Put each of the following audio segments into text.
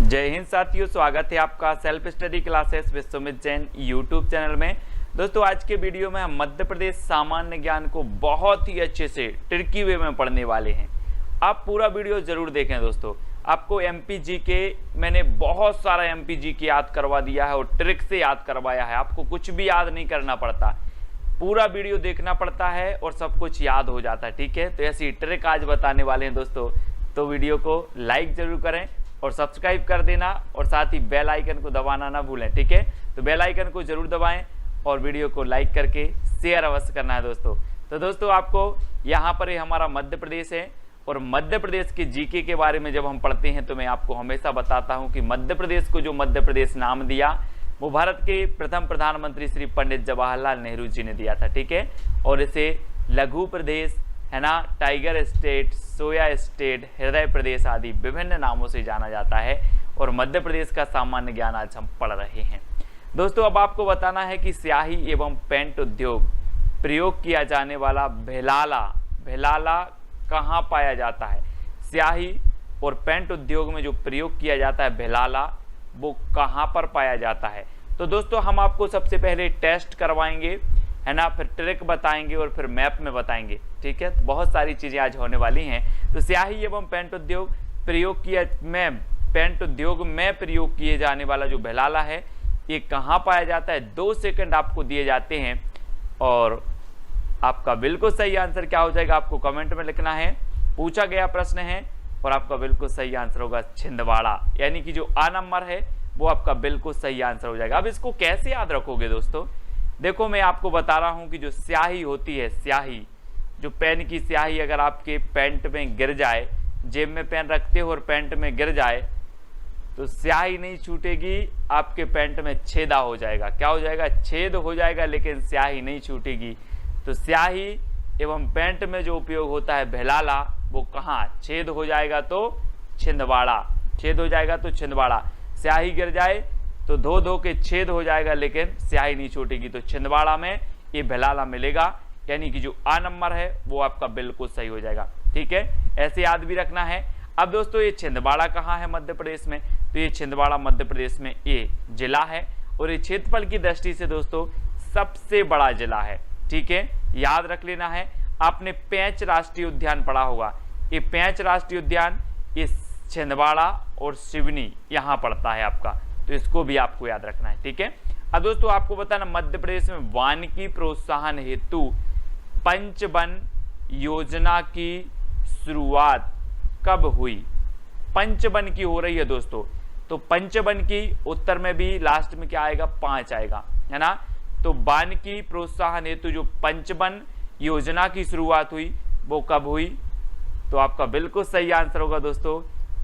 जय हिंद साथियों, स्वागत है आपका self study classes Vishwamit Jain YouTube channel में। दोस्तों आज के वीडियो में हम मध्य प्रदेश सामान्य ज्ञान को बहुत ही अच्छे से ट्रिकी वे में पढ़ने वाले हैं। आप पूरा वीडियो जरूर देखें दोस्तों। आपको एमपीजी के मैंने बहुत सारा एमपीजी के याद करवा दिया है और ट्रिक से याद करवाया है। आपको कुछ भी याद नहीं करना पड़ता, पूरा वीडियो देखना पड़ता है और सब कुछ याद हो जाता है। ठीक है, तो ऐसी ट्रिक आज बताने वाले हैं दोस्तों। तो वीडियो को लाइक जरूर करें और सब्सक्राइब कर देना और साथ ही बेल आइकन को दबाना ना भूलें। ठीक है, तो बेल आइकन को जरूर दबाएं और वीडियो को लाइक करके शेयर अवश्य करना है दोस्तों। तो दोस्तों आपको यहाँ पर हमारा मध्य प्रदेश है और मध्य प्रदेश के जीके के बारे में जब हम पढ़ते हैं तो मैं आपको हमेशा बताता हूँ कि मध्य प्रदेश को जो मध्य प्रदेश नाम दिया वो भारत के प्रथम प्रधानमंत्री श्री पंडित जवाहरलाल नेहरू जी ने दिया था। ठीक है, और इसे लघु प्रदेश है ना, टाइगर स्टेट, सोया स्टेट, हृदय प्रदेश आदि विभिन्न नामों से जाना जाता है। और मध्य प्रदेश का सामान्य ज्ञान आज हम पढ़ रहे हैं दोस्तों। अब आपको बताना है कि स्याही एवं पेंट उद्योग प्रयोग किया जाने वाला भेलाला कहाँ पाया जाता है। स्याही और पेंट उद्योग में जो प्रयोग किया जाता है भेलाला, वो कहाँ पर पाया जाता है। तो दोस्तों हम आपको सबसे पहले टेस्ट करवाएंगे है ना, फिर ट्रिक बताएंगे और फिर मैप में बताएंगे। ठीक है, तो बहुत सारी चीजें आज होने वाली हैं। तो स्याही एवं पेंट उद्योग में प्रयोग किए जाने वाला जो भेलाला है ये कहाँ पाया जाता है। 2 सेकंड आपको दिए जाते हैं और आपका बिल्कुल सही आंसर क्या हो जाएगा आपको कमेंट में लिखना है। पूछा गया प्रश्न है और आपका बिल्कुल सही आंसर होगा छिंदवाड़ा, यानी कि जो आ नंबर है वो आपका बिल्कुल सही आंसर हो जाएगा। अब इसको कैसे याद रखोगे दोस्तों, देखो मैं आपको बता रहा हूं कि जो स्याही होती है, स्याही जो पेन की स्याही अगर आपके पैंट में गिर जाए, जेब में पेन रखते हो और पैंट में गिर जाए तो स्याही नहीं छूटेगी, आपके पैंट में छेदा हो जाएगा। क्या हो जाएगा? छेद हो जाएगा, लेकिन स्याही नहीं छूटेगी। तो स्याही एवं पेंट में जो उपयोग होता है भेलाला, वो कहाँ छेद हो जाएगा तो छिंदवाड़ा, छेद हो जाएगा तो छिंदवाड़ा। स्याही गिर जाए तो धो के छेद हो जाएगा, लेकिन स्याही नहीं छूटेगी। तो छिंदवाड़ा में ये भेलाला मिलेगा, यानी कि जो आ नंबर है वो आपका बिल्कुल सही हो जाएगा। ठीक है, ऐसे याद भी रखना है। अब दोस्तों ये छिंदवाड़ा कहाँ है मध्य प्रदेश में, तो ये छिंदवाड़ा मध्य प्रदेश में ये जिला है और ये क्षेत्रफल की दृष्टि से दोस्तों सबसे बड़ा जिला है। ठीक है, याद रख लेना है। आपने पेंच राष्ट्रीय उद्यान पढ़ा होगा, ये पेंच राष्ट्रीय उद्यान ये छिंदवाड़ा और सिवनी यहाँ पड़ता है आपका, तो इसको भी आपको याद रखना है। ठीक है, अब दोस्तों आपको बताना मध्य प्रदेश में वानिकी प्रोत्साहन हेतु पंचवन योजना की शुरुआत कब हुई। पंचवन की हो रही है दोस्तों, तो पंचवन की उत्तर में भी लास्ट में क्या आएगा? 5 आएगा, है ना। तो वानिकी प्रोत्साहन हेतु जो पंचवन योजना की शुरुआत हुई वो कब हुई, तो आपका बिल्कुल सही आंसर होगा दोस्तों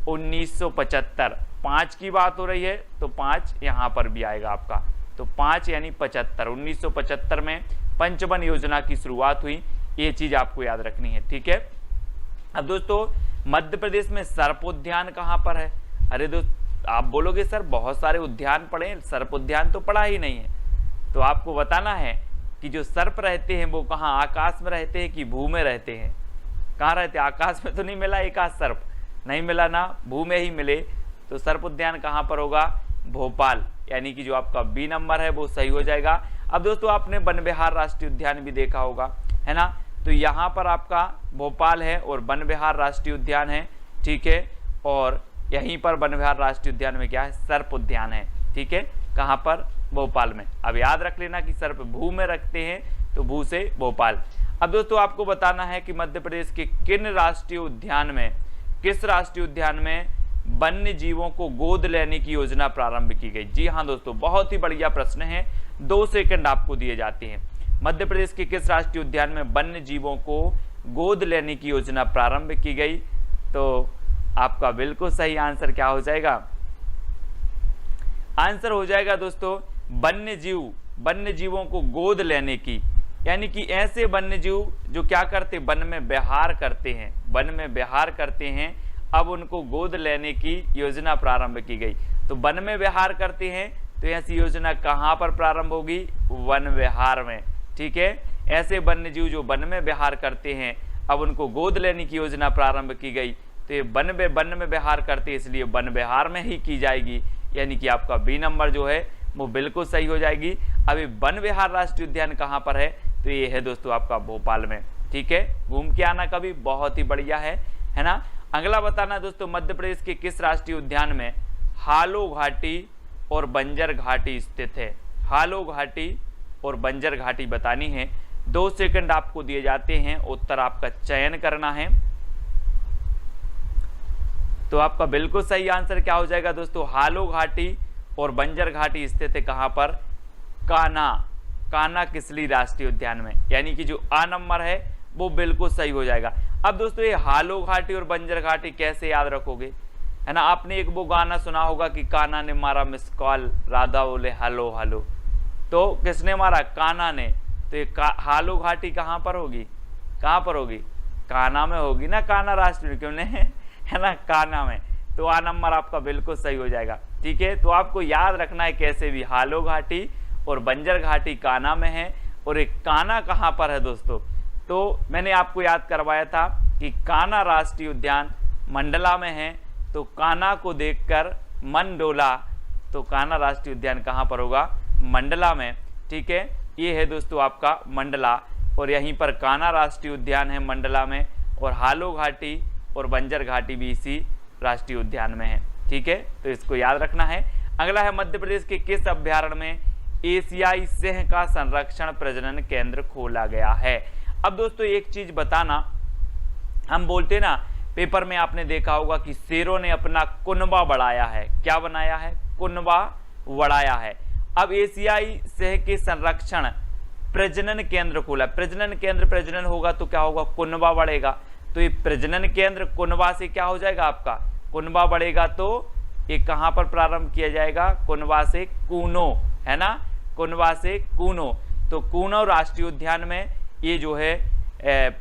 1975। 5 की बात हो रही है तो 5 यहाँ पर भी आएगा आपका, तो 5 यानी 75। 1975 में पंचवन योजना की शुरुआत हुई, ये चीज आपको याद रखनी है। ठीक है, अब दोस्तों मध्य प्रदेश में सर्प उद्यान कहाँ पर है। अरे दोस्त आप बोलोगे सर बहुत सारे उद्यान पढ़े, सर्प उद्यान तो पढ़ा ही नहीं है। तो आपको बताना है कि जो सर्प रहते हैं वो कहाँ, आकाश में रहते हैं कि भू में रहते हैं। कहाँ रहते हैं? आकाश में तो नहीं मिला एक आध सर्प, नहीं मिला ना, भू में ही मिले। तो सर्प उद्यान कहाँ पर होगा? भोपाल, यानी कि जो आपका बी नंबर है वो सही हो जाएगा। अब दोस्तों आपने वन विहार राष्ट्रीय उद्यान भी देखा होगा, है ना, तो यहाँ पर आपका भोपाल है और वन विहार राष्ट्रीय उद्यान है। ठीक है, और यहीं पर वन विहार राष्ट्रीय उद्यान में क्या है? सर्प उद्यान है। ठीक है, कहाँ पर? भोपाल में। अब याद रख लेना कि सर्प भू में रखते हैं, तो भू से भोपाल। अब दोस्तों आपको बताना है कि मध्य प्रदेश के किस राष्ट्रीय उद्यान में वन्य जीवों को गोद लेने की योजना प्रारंभ की गई। जी हाँ दोस्तों, बहुत ही बढ़िया प्रश्न है। 2 सेकंड आपको दिए जाते हैं। मध्य प्रदेश के किस राष्ट्रीय उद्यान में वन्य जीवों को गोद लेने की योजना प्रारंभ की गई, तो आपका बिल्कुल सही आंसर क्या हो जाएगा? आंसर हो जाएगा दोस्तों वन्य जीवों को गोद लेने की, यानी कि ऐसे वन्य जीव जो क्या करते, वन में विहार करते हैं, अब उनको गोद लेने की योजना प्रारंभ की गई। तो वन में विहार करते हैं तो ऐसी योजना कहाँ पर प्रारंभ होगी? वन विहार में। ठीक है, ऐसे वन्य जीव जो वन में विहार करते हैं अब उनको गोद लेने की योजना प्रारंभ की गई, तो ये वन में विहार करते इसलिए वन विहार में ही की जाएगी, यानी कि आपका बी नंबर जो है वो बिल्कुल सही हो जाएगी। अभी वन विहार राष्ट्रीय उद्यान कहाँ पर है, तो ये है दोस्तों आपका भोपाल में। ठीक है, घूम के आना कभी, बहुत ही बढ़िया है ना। अगला बताना दोस्तों, मध्य प्रदेश के किस राष्ट्रीय उद्यान में हालो घाटी और बंजर घाटी स्थित है। हालो घाटी और बंजर घाटी बतानी है। 2 सेकंड आपको दिए जाते हैं, उत्तर आपका चयन करना है। तो आपका बिल्कुल सही आंसर क्या हो जाएगा दोस्तों, हालो घाटी और बंजर घाटी स्थित है कहां पर, कान्हा किसली राष्ट्रीय उद्यान में, यानी कि जो आ नंबर है वो बिल्कुल सही हो जाएगा। अब दोस्तों ये हालो घाटी और बंजर घाटी कैसे याद रखोगे, है ना। आपने एक वो गाना सुना होगा कि कान्हा ने मारा मिस कॉल, राधा बोले हेलो हेलो, तो किसने मारा, कान्हा ने। तो ये हालो घाटी कहाँ पर होगी, कहाँ पर होगी, कान्हा में होगी ना, कान्हा राष्ट्रीय क्यों नहीं है ना, कान्हा में। तो आ नंबर आपका बिल्कुल सही हो जाएगा। ठीक है, तो आपको याद रखना है कैसे भी, हालो घाटी और बंजर घाटी कान्हा में है, और एक कान्हा कहाँ पर है दोस्तों, तो मैंने आपको याद करवाया था कि कान्हा राष्ट्रीय उद्यान मंडला में है। तो कान्हा को देखकर मन डोला, तो कान्हा राष्ट्रीय उद्यान कहाँ पर होगा, मंडला में। ठीक है, ये है दोस्तों आपका मंडला, और यहीं पर कान्हा राष्ट्रीय उद्यान है मंडला में, और हालो घाटी और बंजर घाटी भी इसी राष्ट्रीय उद्यान में है। ठीक है, तो इसको याद रखना है। अगला है, मध्य प्रदेश के किस अभ्यारण्य में एशियाई सिंह का संरक्षण प्रजनन केंद्र खोला गया है। अब दोस्तों एक चीज बताना, हम बोलते ना पेपर में आपने देखा होगा कि शेरों ने अपना कुनबा बढ़ाया है, क्या बनाया है, कुनबा बढ़ाया है। अब एशियाई सिंह के संरक्षण प्रजनन केंद्र खोला, प्रजनन केंद्र, प्रजनन होगा तो क्या होगा, कुनबा बढ़ेगा। तो ये प्रजनन केंद्र कुनबा से क्या हो जाएगा आपका, कुनबा बढ़ेगा, तो ये कहां पर प्रारंभ किया जाएगा, कुनबा से कूनो, है ना, कुनबा से कूनो। तो कूनो राष्ट्रीय उद्यान में ये जो है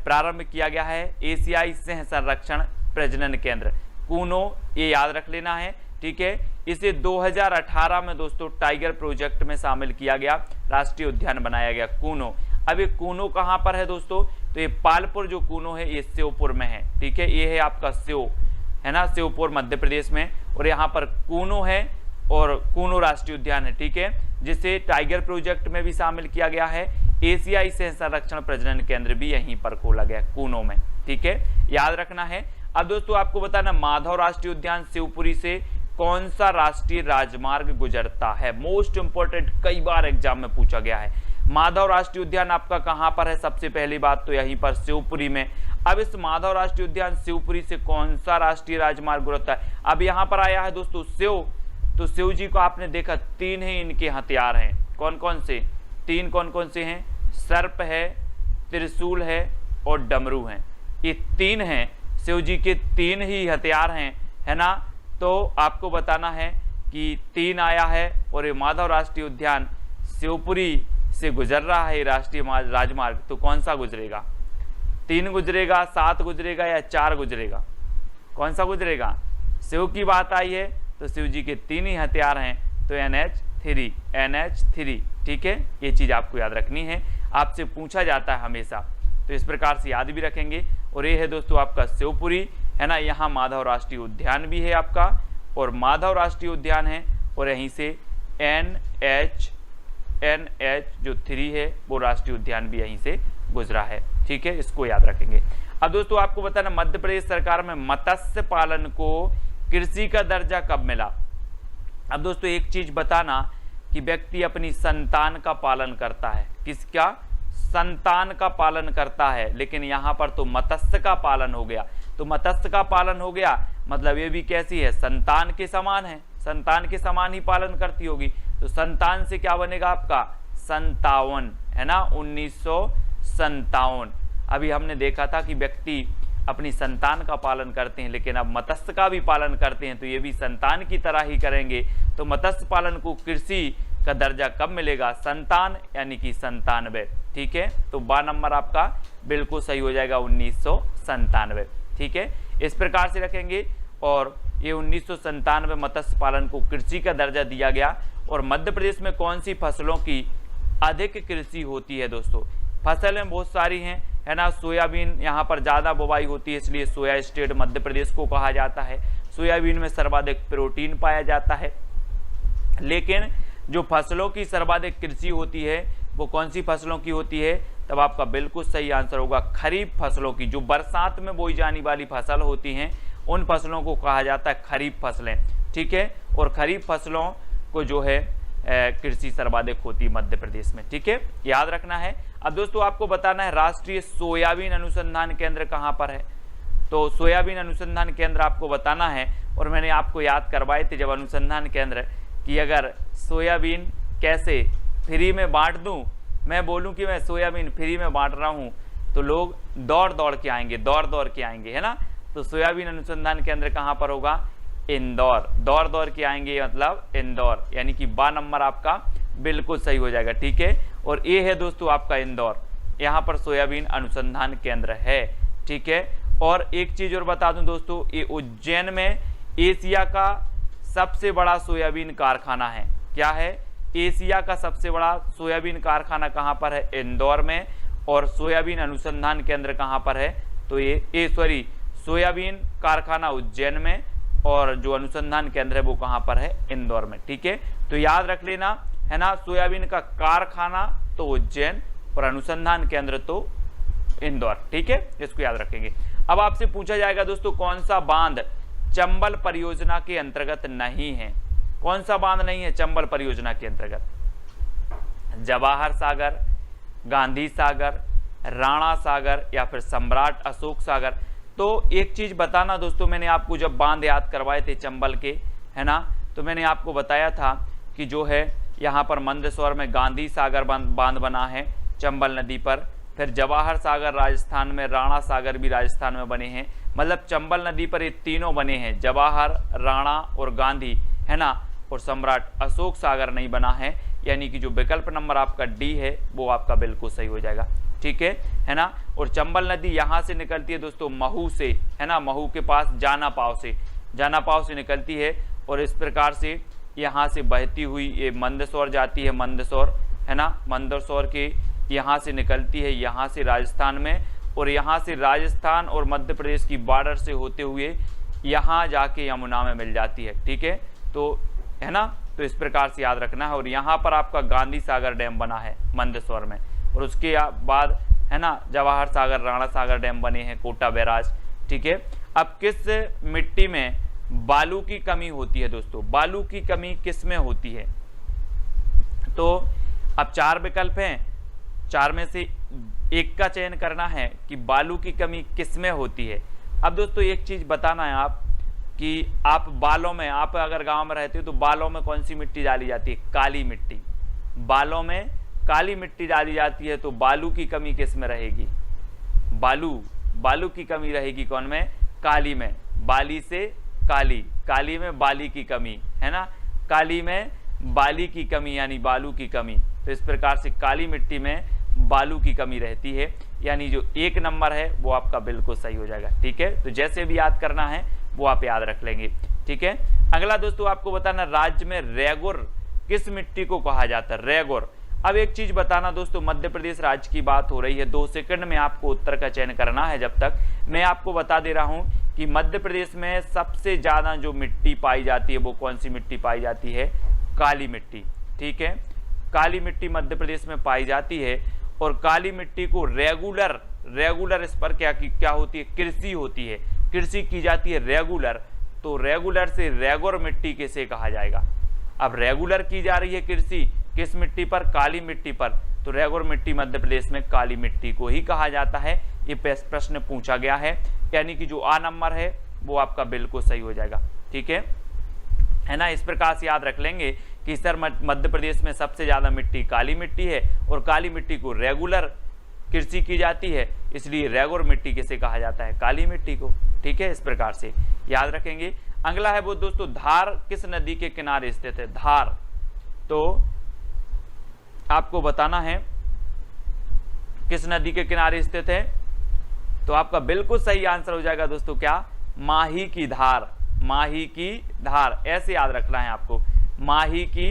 प्रारंभ किया गया है एशियाई सिंह संरक्षण प्रजनन केंद्र, कूनो, ये याद रख लेना है। ठीक है, इसे 2018 में दोस्तों टाइगर प्रोजेक्ट में शामिल किया गया, राष्ट्रीय उद्यान बनाया गया कूनो। अब ये कूनो कहाँ पर है दोस्तों, तो ये पालपुर जो कूनो है ये श्योपुर में है। ठीक है, ये है आपका श्यो, है ना, श्योपुर मध्य प्रदेश में, और यहाँ पर कूनो है और कूनो राष्ट्रीय उद्यान है। ठीक है, जिसे टाइगर प्रोजेक्ट में भी शामिल किया गया है, एशियाई सिंह संरक्षण प्रजनन केंद्र भी यहीं पर खोला गया कूनो में। ठीक है, याद रखना है। अब दोस्तों आपको बताना, माधव राष्ट्रीय उद्यान शिवपुरी से कौन सा राष्ट्रीय राजमार्ग गुजरता है, मोस्ट इंपोर्टेंट, कई बार एग्जाम में पूछा गया है। माधव राष्ट्रीय उद्यान आपका कहां पर है, सबसे पहली बात तो यहीं पर शिवपुरी में। अब इस माधव राष्ट्रीय उद्यान शिवपुरी से कौन सा राष्ट्रीय राजमार्ग गुजरता है, अब यहाँ पर आया है दोस्तों शिव, तो शिव जी को आपने देखा 3 ही इनके हथियार हैं, कौन कौन से, 3 कौन कौन से हैं, सर्प है, त्रिशूल है और डमरू हैं, ये 3 हैं, शिव जी के 3 ही हथियार हैं, है ना। तो आपको बताना है कि 3 आया है, और ये माधव राष्ट्रीय उद्यान शिवपुरी से गुजर रहा है राष्ट्रीय राजमार्ग, तो कौन सा गुजरेगा, 3 गुजरेगा, 7 गुजरेगा या 4 गुजरेगा, कौन सा गुजरेगा। शिव की बात आई है तो शिव जी के 3 ही हथियार हैं, तो NH3। ठीक है, ये चीज आपको याद रखनी है, आपसे पूछा जाता है हमेशा, तो इस प्रकार से याद भी रखेंगे। और ये है दोस्तों आपका शिवपुरी, है ना, यहाँ माधव राष्ट्रीय उद्यान भी है आपका, और माधव राष्ट्रीय उद्यान है, और यहीं से NH जो 3 है वो राष्ट्रीय उद्यान भी यहीं से गुजरा है। ठीक है, इसको याद रखेंगे। अब दोस्तों आपको बताना, मध्य प्रदेश सरकार में मत्स्य पालन को कृषि का दर्जा कब मिला। अब दोस्तों एक चीज बताना कि व्यक्ति अपनी संतान का पालन करता है, किसका, संतान का पालन करता है, लेकिन यहाँ पर तो मत्स्य का पालन हो गया। तो मत्स्य का पालन हो गया मतलब ये भी कैसी है, संतान के समान है, संतान के समान ही पालन करती होगी। तो संतान से क्या बनेगा आपका, 57, है ना, 1957। अभी हमने देखा था कि व्यक्ति अपनी संतान का पालन करते हैं, लेकिन अब मत्स्य का भी पालन करते हैं, तो ये भी संतान की तरह ही करेंगे। तो मत्स्य पालन को कृषि का दर्जा कब मिलेगा, संतान, यानी कि 97। ठीक है, तो 12 नंबर आपका बिल्कुल सही हो जाएगा, 1997। ठीक है, इस प्रकार से रखेंगे। और ये 1997 मत्स्य पालन को कृषि का दर्जा दिया गया। और मध्य प्रदेश में कौन सी फसलों की अधिक कृषि होती है दोस्तों, फसलें बहुत सारी हैं, है ना। सोयाबीन यहाँ पर ज़्यादा बुवाई होती है, इसलिए सोया स्टेट मध्य प्रदेश को कहा जाता है। सोयाबीन में सर्वाधिक प्रोटीन पाया जाता है। लेकिन जो फसलों की सर्वाधिक कृषि होती है वो कौन सी फसलों की होती है? तब आपका बिल्कुल सही आंसर होगा खरीफ फसलों की। जो बरसात में बोई जाने वाली फसल होती हैं उन फसलों को कहा जाता है खरीफ फसलें, ठीक है। और खरीफ फसलों को जो है कृषि सर्वाधिक होती है मध्य प्रदेश में, ठीक है, याद रखना है। अब दोस्तों आपको बताना है राष्ट्रीय सोयाबीन अनुसंधान केंद्र कहाँ पर है। तो सोयाबीन अनुसंधान केंद्र आपको बताना है, और मैंने आपको याद करवाए थे जब अनुसंधान केंद्र कि अगर सोयाबीन कैसे फ्री में बांट दूं, मैं बोलूं कि मैं सोयाबीन फ्री में बांट रहा हूं, तो लोग दौड़ दौड़ के आएंगे, है ना। तो सोयाबीन अनुसंधान केंद्र कहां पर होगा? इंदौर। दौड़ के आएंगे मतलब इंदौर, यानी कि 12 नंबर आपका बिल्कुल सही हो जाएगा, ठीक है। और ये है दोस्तों आपका इंदौर, यहाँ पर सोयाबीन अनुसंधान केंद्र है, ठीक है। और एक चीज और बता दूं दोस्तों, ये उज्जैन में एशिया का सबसे बड़ा सोयाबीन कारखाना है। क्या है? एशिया का सबसे बड़ा सोयाबीन कारखाना कहाँ पर है? इंदौर में। और सोयाबीन अनुसंधान केंद्र कहाँ पर है? तो ये सोयाबीन कारखाना उज्जैन में, और जो अनुसंधान केंद्र है वो कहाँ पर है? इंदौर में, ठीक है। तो याद रख लेना, है ना, सोयाबीन का कारखाना तो उज्जैन और अनुसंधान केंद्र तो इंदौर, ठीक है, इसको याद रखेंगे। अब आपसे पूछा जाएगा दोस्तों कौन सा बांध चंबल परियोजना के अंतर्गत नहीं है? कौन सा बांध नहीं है चंबल परियोजना के अंतर्गत? जवाहर सागर, गांधी सागर, राणा सागर या फिर सम्राट अशोक सागर। तो एक चीज बताना दोस्तों, मैंने आपको जब बांध याद करवाए थे चंबल के, है ना, तो मैंने आपको बताया था कि जो है यहाँ पर मंदसौर में गांधी सागर बांध बना है चंबल नदी पर, फिर जवाहर सागर राजस्थान में, राणा सागर भी राजस्थान में बने हैं। मतलब चंबल नदी पर ये तीनों बने हैं, जवाहर, राणा और गांधी, है ना। और सम्राट अशोक सागर नहीं बना है, यानी कि जो विकल्प नंबर आपका डी है वो आपका बिल्कुल सही हो जाएगा, ठीक है ना। और चंबल नदी यहाँ से निकलती है दोस्तों महू से, है ना, महू के पास जानापाव से निकलती है, और इस प्रकार से यहाँ से बहती हुई ये मंदसौर जाती है, मंदसौर, है ना, मंदसौर के यहाँ से निकलती है, यहाँ से राजस्थान में, और यहाँ से राजस्थान और मध्य प्रदेश की बॉर्डर से होते हुए यहाँ जाके यमुना में मिल जाती है, ठीक है। तो है ना, तो इस प्रकार से याद रखना है। और यहाँ पर आपका गांधी सागर डैम बना है मंदसौर में, और उसके बाद, है ना, जवाहर सागर, राणा सागर डैम बने हैं, कोटा बैराज, ठीक है। अब किस मिट्टी में बालू की कमी होती है दोस्तों? बालू की कमी किस में होती है? तो अब 4 विकल्प हैं, 4 में से एक का चयन करना है कि बालू की कमी किस में होती है। अब दोस्तों एक चीज बताना है आप कि आप बालों में, आप अगर गांव में रहते हो तो बालों में कौन सी मिट्टी डाली जाती है? काली मिट्टी। बालों में काली मिट्टी डाली जाती है, तो बालू की कमी किस में रहेगी? बालू की कमी रहेगी कौन में? काली में। बाली से काली में बाली की कमी, है ना, काली में बाली की कमी यानी बालू की कमी। तो इस प्रकार से काली मिट्टी में बालू की कमी रहती है, यानी जो 1 नंबर है वो आपका बिल्कुल सही हो जाएगा, ठीक है। तो जैसे भी याद करना है वो आप याद रख लेंगे, ठीक है। अगला दोस्तों आपको बताना, राज्य में रेगुर किस मिट्टी को कहा जाता है? रेगुर। अब एक चीज बताना दोस्तों, मध्य प्रदेश राज्य की बात हो रही है, 2 सेकंड में आपको उत्तर का चयन करना है। जब तक मैं आपको बता दे रहा हूं कि मध्य प्रदेश में सबसे ज्यादा जो मिट्टी पाई जाती है वो कौन सी मिट्टी पाई जाती है? काली मिट्टी, ठीक है। काली मिट्टी मध्य प्रदेश में पाई जाती है, और काली मिट्टी को रेगुलर इस पर क्या होती है? कृषि होती है, कृषि की जाती है रेगुलर। तो रेगुलर से रेगुर मिट्टी किसे कहा जाएगा? अब रेगुलर की जा रही है कृषि किस मिट्टी पर? काली मिट्टी पर। तो रेगुर मिट्टी मध्य प्रदेश में काली मिट्टी को ही कहा जाता है। ये प्रश्न पूछा गया है, यानी कि जो आ नंबर है वो आपका बिल्कुल सही हो जाएगा, ठीक है ना। इस प्रकार से याद रख लेंगे कि सर मध्य प्रदेश में सबसे ज्यादा मिट्टी काली मिट्टी है, और काली मिट्टी को रेगुलर कृषि की जाती है, इसलिए रेगुर मिट्टी किसे कहा जाता है? काली मिट्टी को, ठीक है। इस प्रकार से याद रखेंगे। अगला है वो दोस्तों, धार किस नदी के किनारे स्थित है? धार, तो आपको बताना है किस नदी के किनारे स्थित है। तो आपका बिल्कुल सही आंसर हो जाएगा दोस्तों क्या? माही की धार। माही की धार, ऐसे याद रखना है आपको, माही की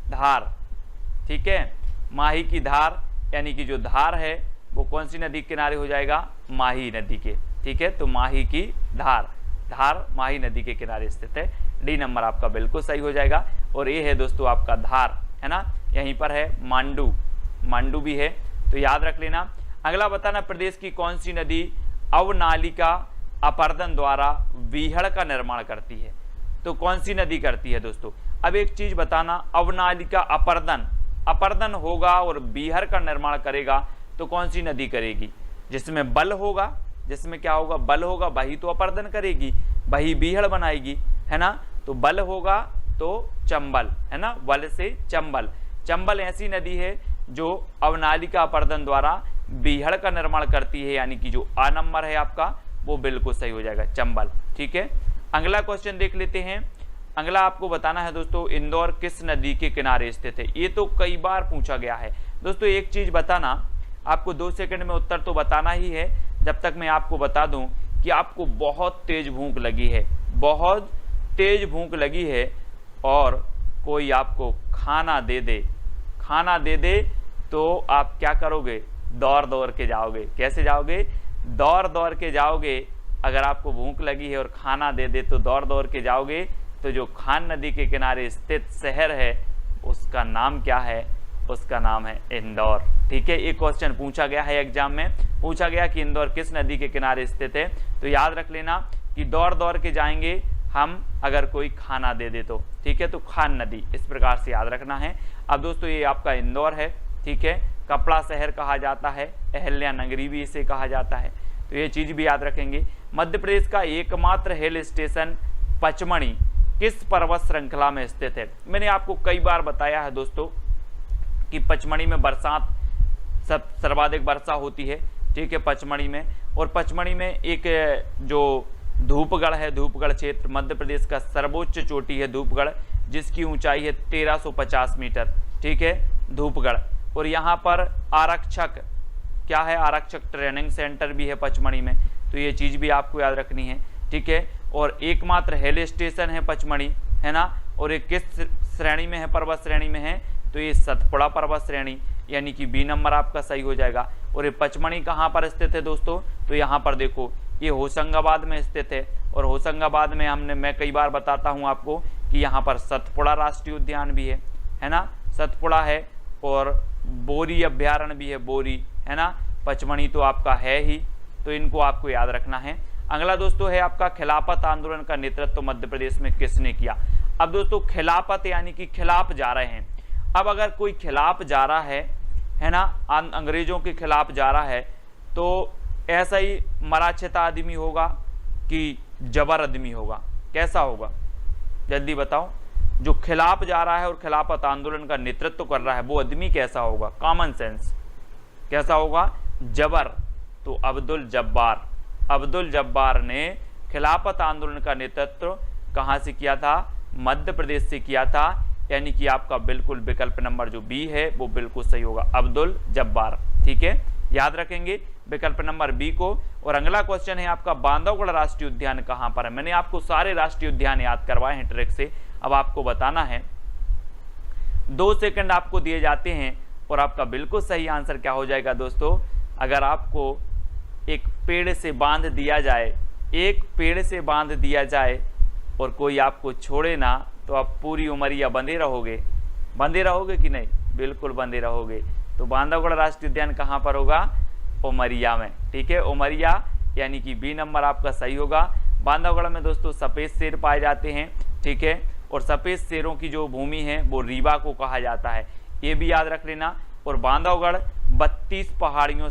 धार, ठीक है। माही की धार यानी कि जो धार है वो कौन सी नदी के किनारे हो जाएगा, माही नदी के। ठीक है, तो माही की धार, धार माही नदी के किनारे स्थित है। डी नंबर आपका बिल्कुल सही हो जाएगा। और ये है दोस्तों आपका धार, है ना, यहीं पर है। मांडू, मांडू भी है, तो याद रख लेना। अगला बताना, प्रदेश की कौन सी नदी अवनालिका अपर्दन द्वारा बीहड़ का निर्माण करती है। तो कौन सी नदी करती है दोस्तों। अब एक चीज बताना, अवनालिका अपर्दन, अपर्दन होगा और बीहड़ का निर्माण करेगा तो कौन सी नदी करेगी, जिसमें बल होगा, जिसमें क्या होगा, बल होगा, वही तो अपर्दन करेगी, वही बीहड़ बनाएगी, है ना। तो बल होगा तो चंबल, है ना, बल से चंबल। चंबल ऐसी नदी है जो अवनालिका अपर्दन द्वारा बीहड़ का निर्माण करती है, यानी कि जो आ नंबर है आपका वो बिल्कुल सही हो जाएगा, चंबल। ठीक है, अगला क्वेश्चन देख लेते हैं। अगला आपको बताना है दोस्तों, इंदौर किस नदी के किनारे स्थित है। ये तो कई बार पूछा गया है दोस्तों। एक चीज बताना, आपको 2 सेकंड में उत्तर तो बताना ही है, जब तक मैं आपको बता दूं कि आपको बहुत तेज भूख लगी है, बहुत तेज भूख लगी है और कोई आपको खाना दे दे, खाना दे दे तो आप क्या करोगे, दौड़ दौड़ के जाओगे। कैसे जाओगे, दौड़ दौड़ के जाओगे। अगर आपको भूख लगी है और खाना दे दे तो दौड़ दौड़ के जाओगे। तो जो खान नदी के किनारे स्थित शहर है उसका नाम क्या है, उसका नाम है इंदौर। ठीक है, एक क्वेश्चन पूछा गया है एग्जाम में, पूछा गया कि इंदौर किस नदी के किनारे स्थित है। तो याद रख लेना कि दौड़ दौड़ के जाएंगे हम अगर कोई खाना दे दे तो। ठीक है, तो खान नदी, इस प्रकार से याद रखना है। अब दोस्तों ये आपका इंदौर है, ठीक है, कपड़ा शहर कहा जाता है, अहल्या नगरी भी इसे कहा जाता है, तो ये चीज भी याद रखेंगे। मध्य प्रदेश का एकमात्र हिल स्टेशन पचमढ़ी किस पर्वत श्रृंखला में स्थित है। मैंने आपको कई बार बताया है दोस्तों कि पचमढ़ी में बरसात सर्वाधिक वर्षा होती है। ठीक है, पचमढ़ी में, और पचमढ़ी में एक जो धूपगढ़ है, धूपगढ़ क्षेत्र मध्य प्रदेश का सर्वोच्च चोटी है धूपगढ़, जिसकी ऊंचाई है 1350 मीटर। ठीक है, धूपगढ़। और यहाँ पर आरक्षक क्या है, आरक्षक ट्रेनिंग सेंटर भी है पचमढ़ी में, तो ये चीज़ भी आपको याद रखनी है। ठीक है, और एकमात्र हिल स्टेशन है पचमढ़ी, है ना। और ये किस श्रेणी में है, पर्वत श्रेणी में है, तो ये सतपुड़ा पर्वत श्रेणी, यानी कि बी नंबर आपका सही हो जाएगा। और ये पचमढ़ी कहाँ पर स्थित है दोस्तों, तो यहाँ पर देखो ये होशंगाबाद में स्थित है। और होशंगाबाद में मैं कई बार बताता हूँ आपको कि यहाँ पर सतपुड़ा राष्ट्रीय उद्यान भी है ना, सतपुड़ा है, और बोरी अभ्यारण्य भी है, बोरी, है ना। पचमढ़ी तो आपका है ही, तो इनको आपको याद रखना है। अगला दोस्तों है आपका खिलाफत आंदोलन का नेतृत्व मध्य प्रदेश में किसने किया। अब दोस्तों खिलाफत यानी कि खिलाफ जा रहे हैं। अब अगर कोई खिलाफ जा रहा है ना, अंग्रेजों के खिलाफ जा रहा है, तो ऐसा ही मराठा आदमी होगा कि जबर आदमी होगा, कैसा होगा जल्दी बताओ। जो खिलाफ जा रहा है और खिलाफत आंदोलन का नेतृत्व कर रहा है वो आदमी कैसा होगा, कॉमन सेंस कैसा होगा, जबर। तो अब्दुल जब्बार, अब्दुल जब्बार ने खिलाफत आंदोलन का नेतृत्व कहां से किया था, मध्य प्रदेश से किया था, यानी कि आपका बिल्कुल विकल्प नंबर जो बी है वो बिल्कुल सही होगा, अब्दुल जब्बार। ठीक है, याद रखेंगे विकल्प नंबर बी को। और अगला क्वेश्चन है आपका, बांधवगढ़ राष्ट्रीय उद्यान कहां पर है। मैंने आपको सारे राष्ट्रीय उद्यान याद करवाए हैं ट्रिक से, अब आपको बताना है। 2 सेकंड आपको दिए जाते हैं और आपका बिल्कुल सही आंसर क्या हो जाएगा दोस्तों। अगर आपको एक पेड़ से बांध दिया जाए, एक पेड़ से बांध दिया जाए और कोई आपको छोड़े ना, तो आप पूरी उमरिया बंधे रहोगे, बंधे रहोगे कि नहीं, बिल्कुल बंधे रहोगे। तो बांधवगढ़ राष्ट्रीय उद्यान कहाँ पर होगा, उमरिया में। ठीक है, उमरिया, यानी कि बी नंबर आपका सही होगा। बांधवगढ़ में दोस्तों सफ़ेद शेर पाए जाते हैं। ठीक है, और सफ़ेद शेरों की जो भूमि है वो रीवा को कहा जाता है, ये भी याद रख लेना। और बांधवगढ़ 32 पहाड़ियों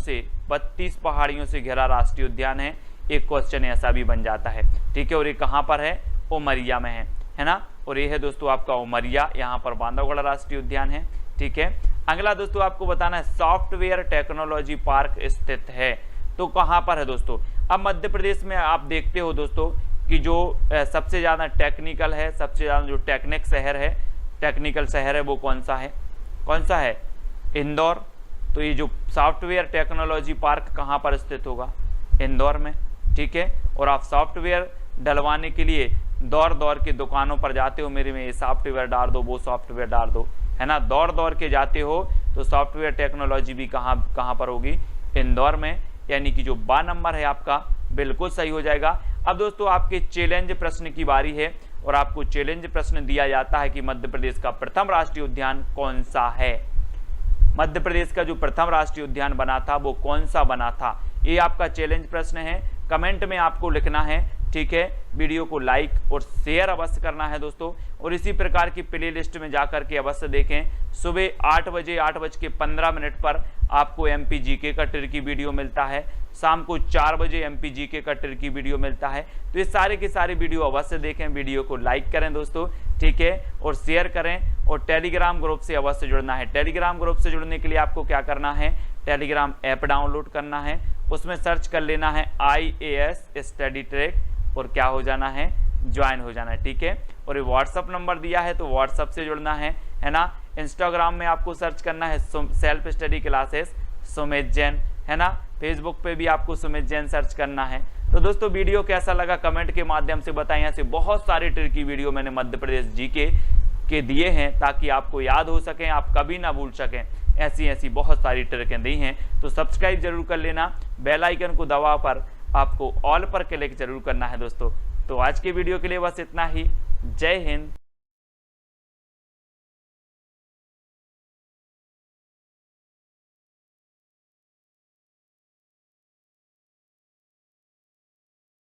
से घिरा राष्ट्रीय उद्यान है। एक क्वेश्चन ऐसा भी बन जाता है। ठीक है, और ये कहाँ पर है, उमरिया में है ना। और ये है दोस्तों आपका उमरिया, यहाँ पर बांधवगढ़ राष्ट्रीय उद्यान है। ठीक है, अगला दोस्तों आपको बताना है, सॉफ्टवेयर टेक्नोलॉजी पार्क स्थित है, तो कहाँ पर है दोस्तों। अब मध्य प्रदेश में आप देखते हो दोस्तों कि जो सबसे ज़्यादा टेक्निकल है, सबसे ज़्यादा जो टेक्निकल शहर है वो कौन सा है, इंदौर। तो ये जो सॉफ्टवेयर टेक्नोलॉजी पार्क कहाँ पर स्थित होगा, इंदौर में। ठीक है, और आप सॉफ्टवेयर डलवाने के लिए दौड़ दौड़ के दुकानों पर जाते हो, मेरे में ये सॉफ्टवेयर डाल दो, वो सॉफ्टवेयर डाल दो, है ना, दौड़ दौड़ के जाते हो, तो सॉफ्टवेयर टेक्नोलॉजी भी कहाँ पर होगी, इंदौर में, यानी कि जो 12 नंबर है आपका बिल्कुल सही हो जाएगा। अब दोस्तों आपके चैलेंज प्रश्न की बारी है और आपको चैलेंज प्रश्न दिया जाता है कि मध्य प्रदेश का प्रथम राष्ट्रीय उद्यान कौन सा है। मध्य प्रदेश का जो प्रथम राष्ट्रीय उद्यान बना था वो कौन सा बना था, ये आपका चैलेंज प्रश्न है। कमेंट में आपको लिखना है, ठीक है। वीडियो को लाइक और शेयर अवश्य करना है दोस्तों, और इसी प्रकार की प्लेलिस्ट में जाकर के अवश्य देखें। सुबह 8 बजे 8:15 पर आपको MPGK का ट्रिकी वीडियो मिलता है, शाम को 4 बजे MPGK का ट्रिकी वीडियो मिलता है। तो ये सारे के सारे वीडियो अवश्य देखें, वीडियो को लाइक करें दोस्तों, ठीक है, और शेयर करें। और टेलीग्राम ग्रुप से अवश्य जुड़ना है। टेलीग्राम ग्रुप से जुड़ने के लिए आपको क्या करना है, टेलीग्राम ऐप डाउनलोड करना है, उसमें सर्च कर लेना है IAS स्टडी ट्रैक और क्या हो जाना है, ज्वाइन हो जाना है, ठीक है। और ये व्हाट्सअप नंबर दिया है तो व्हाट्सअप से जुड़ना है ना। इंस्टाग्राम में आपको सर्च करना है self study classes Sumit Jain, है ना। फेसबुक पे भी आपको सुमित जैन सर्च करना है। तो दोस्तों वीडियो कैसा लगा कमेंट के माध्यम से बताएं। यहाँ से बहुत सारे ट्रिकी वीडियो मैंने मध्य प्रदेश जीके के दिए हैं ताकि आपको याद हो सकें, आप कभी ना भूल सकें। ऐसी बहुत सारी ट्रिकें दी हैं, तो सब्सक्राइब जरूर कर लेना। बेल आइकन को दबा पर आपको ऑल पर क्लिक जरूर करना है दोस्तों। तो आज के वीडियो के लिए बस इतना ही। जय हिंद।